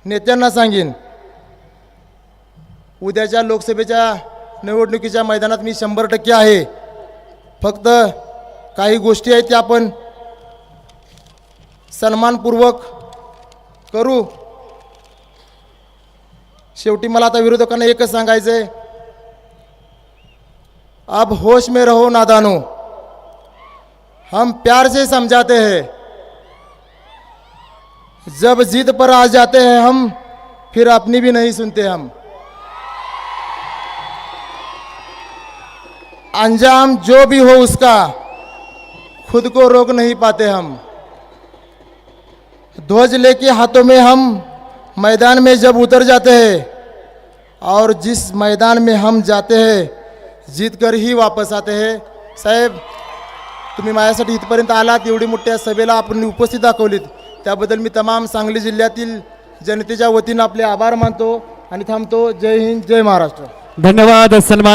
नेत्यांना सांगेन, उद्याच्या लोकसभेच्या निवडणुकीच्या मैदानात मी 100% आहे. फक्त काही गोष्टी आहेत त्या आपण सन्मानपूर्वक करू. शेवटी मला आता विरोधकांना एकच सांगायचं आहे, अब होश में रहो नादानो, हम प्यार से समझाते हैं, जब जिद पर आ जाते हैं हम, फिर अपनी भी नहीं सुनते हम. अंजाम जो भी हो उसका खुद को रोक नहीं पाते हम. ध्वज लेके हाथों में हम मैदान में जब उतर जाते हैं, और जिस मैदान में हम जाते हैं जीत कर ही वापस आते हैं. साहेब, तुम्ही माझ्यासाठी इथपर्यंत आलात, एवढी मोठ्या सभेला आपण उपस्थित दाखवलीत, त्याबद्दल मी तमाम सांगली जिल्ह्यातील जनतेच्या वतीनं आपले आभार मानतो आणि थांबतो. जय हिंद, जय महाराष्ट्र. धन्यवाद. सन्मान